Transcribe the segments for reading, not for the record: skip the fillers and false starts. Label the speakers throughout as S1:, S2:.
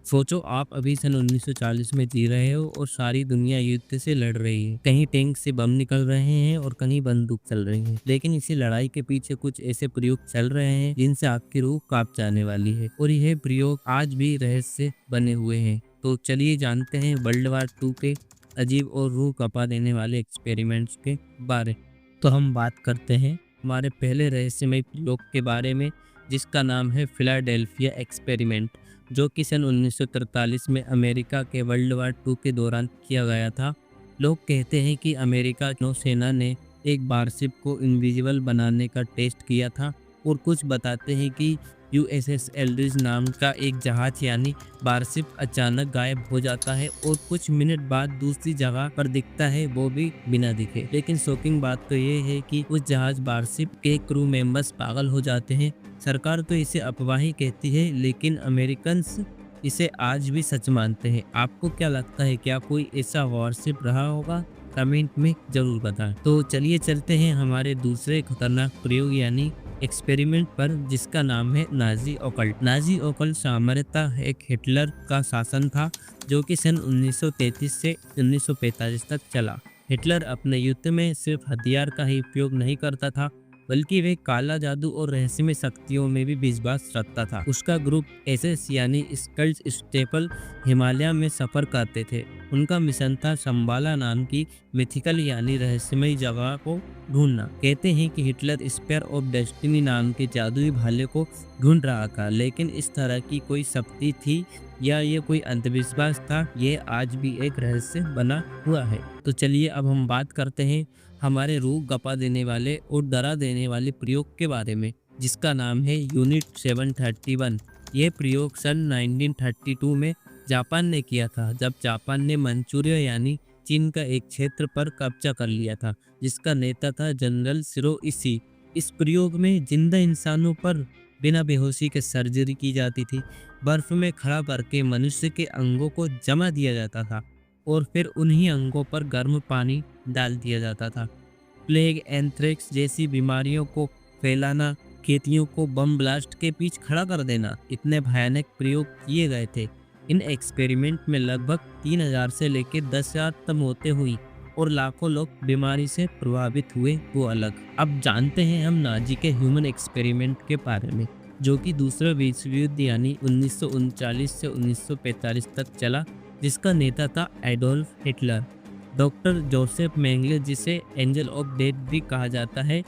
S1: सोचो आप अभी सन 1940 में जी रहे हो और सारी दुनिया युद्ध से लड़ रही है। कहीं टैंक से बम निकल रहे हैं और कहीं बंदूक चल रही है। लेकिन इसी लड़ाई के पीछे कुछ ऐसे प्रयोग चल रहे हैं जिनसे आपकी रूह कांप जाने वाली है और यह प्रयोग आज भी रहस्य बने हुए हैं। तो चलिए जानते हैं वर्ल्ड वार 2 के अजीब और रूह कपा देने वाले एक्सपेरिमेंट्स के बारे। तो हम बात करते हैं हमारे पहले रहस्यमय प्रयोग के बारे में, जिसका नाम है फिलाडेल्फिया एक्सपेरिमेंट, जो कि सन 1943 में अमेरिका के वर्ल्ड वार 2 के दौरान किया गया था। लोग कहते हैं कि अमेरिका नौसेना ने एक वारशिप को इनविजिबल बनाने का टेस्ट किया था और कुछ बताते हैं कि यूएसएस एल्ड्रिज नाम का एक जहाज यानी वारशिप अचानक गायब हो जाता है और कुछ मिनट बाद दूसरी जगह पर दिखता है, वो भी बिना दिखे। लेकिन शॉकिंग बात तो ये है कि उस जहाज वारशिप के क्रू मेंबर्स पागल हो जाते हैं। सरकार तो इसे अफवाह ही कहती है, लेकिन अमेरिकन्स इसे आज भी सच मानते हैं। आपको क्या लगता है, क्या कोई ऐसा वारशिप रहा होगा? कमेंट में जरूर बताएं। तो चलिए चलते हैं हमारे दूसरे खतरनाक प्रयोग यानी एक्सपेरिमेंट पर, जिसका नाम है नाजी ओकल्ट। नाजी ओकल्ट सामान्यतः एक हिटलर का शासन था जो कि सन 1933 से 1945 तक चला। हिटलर अपने युद्ध में सिर्फ हथियार का ही उपयोग नहीं करता था, बल्कि वे काला जादू और रहस्यमय शक्तियों में भी विश्वास रखता था। उसका ग्रुप एसएस यानी स्कल्स स्टेपल हिमालय में सफर करते थे। उनका मिशन था शंबाला नाम की मिथिकल यानी रहस्यमय जगह को ढूंढना। कहते हैं कि हिटलर स्पेयर ऑफ डेस्टिनी नाम के जादुई भाले को ढूंढ रहा था, लेकिन इस तरह की कोई शक्ति थी या ये कोई अंधविश्वास था, ये आज भी एक रहस्य बना हुआ है। तो चलिए अब हम बात करते हैं हमारे रूह गपा देने वाले और डरा देने वाले प्रयोग के बारे में, जिसका नाम है यूनिट 731। ये प्रयोग सन 1932 में जापान ने किया था, जब जापान ने मंचूरिया यानी चीन का एक क्षेत्र पर कब्जा कर लिया था, जिसका नेता था जनरल शिरोइशी। इस प्रयोग में जिंदा इंसानों पर बिना बेहोशी के सर्जरी की जाती थी। बर्फ में खड़ा करके मनुष्य के अंगों को जमा दिया जाता था और फिर उन्हीं अंगों पर गर्म पानी डाल दिया जाता था। प्लेग, एंथ्रेक्स जैसी बीमारियों को फैलाना, खेतियों को बम ब्लास्ट के बीच खड़ा कर देना, इतने भयानक प्रयोग किए गए थे। इन एक्सपेरिमेंट में लगभग 3000 से लेकर 10,000 तक मौतें हुई और लाखों लोग बीमारी से प्रभावित हुए, वो अलग। अब जानते हैं हम नाजी के ह्यूमन एक्सपेरिमेंट के बारे में, जो कि दूसरा विश्व युद्ध यानी 1939 से 1945 तक चला, जिसका नेता था एडोल्फ हिटलर। डॉक्टर जोसेफ मेंगले, जिसे एंजल ऑफ डेथ भी कहा जाता है,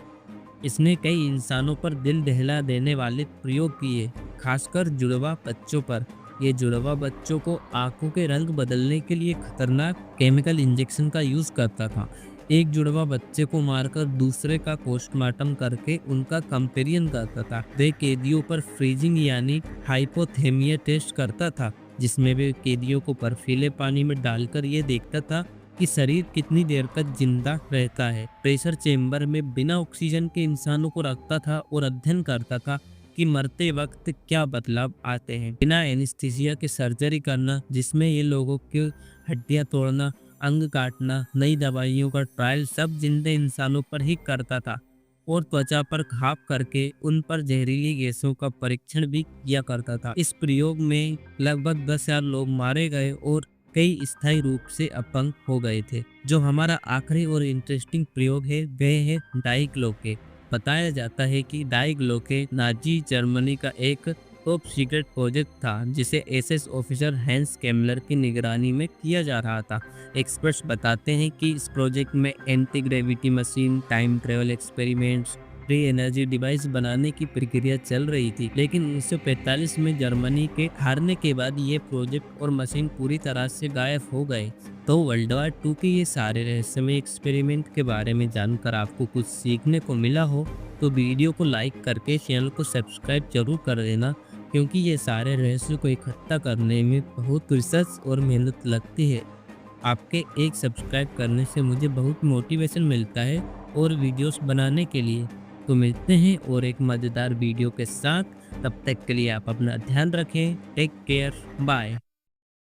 S1: इसने कई इंसानों पर दिल दहला देने वाले प्रयोग किए, खासकर जुड़वा बच्चों पर। ये जुड़वा बच्चों को आंखों के रंग बदलने के लिए खतरनाक केमिकल इंजेक्शन का यूज करता था। एक जुड़वा बच्चे को मारकर दूसरे का पोस्टमार्टम करके उनका कंपेरिजन करता था। वे कैदियों पर फ्रीजिंग यानी हाइपोथेमिया टेस्ट करता था, जिसमें वे कैदियों को बर्फीले पानी में डालकर ये देखता था कि शरीर कितनी देर तक जिंदा रहता है। प्रेशर चेंबर में बिना ऑक्सीजन के इंसानों को रखता था और अध्ययन करता था कि मरते वक्त क्या बदलाव आते हैं। बिना एनेस्थीसिया के सर्जरी करना, जिसमें ये लोगों की हड्डियां तोड़ना, अंग काटना, नई दवाइयों का ट्रायल सब जिंदे इंसानों पर ही करता था और त्वचा पर घाव करके उन पर जहरीली गैसों का परीक्षण भी किया करता था। इस प्रयोग में लगभग 10,000 लोग मारे गए और कई स्थायी रूप से अपंग हो गए थे। जो हमारा आखिरी और इंटरेस्टिंग प्रयोग है वह है डाई ग्लोके। बताया जाता है कि डाई ग्लोके नाजी जर्मनी का एक टॉप सीक्रेट प्रोजेक्ट था, जिसे एसएस ऑफिसर हैंस केमलर की निगरानी में किया जा रहा था। एक्सपर्ट्स बताते हैं कि इस प्रोजेक्ट में anti gravity machine, time travel experiments, free energy device बनाने की प्रक्रिया चल रही थी। लेकिन 1945 में जर्मनी के हारने के बाद ये प्रोजेक्ट और मशीन पूरी तरह से गायब हो गए। तो वर्ल्ड वार 2 के ये सारे रहस्यमय एक्सपेरिमेंट के बारे में जानकर आपको कुछ सीखने को मिला हो तो वीडियो को लाइक करके चैनल को सब्सक्राइब जरूर कर देना, क्योंकि ये सारे रहस्यों को इकट्ठा करने में बहुत रिसर्च और मेहनत लगती है। आपके एक सब्सक्राइब करने से मुझे बहुत मोटिवेशन मिलता है और वीडियोस बनाने के लिए। तो मिलते हैं और एक मज़ेदार वीडियो के साथ। तब तक के लिए आप अपना ध्यान रखें। Take care, bye.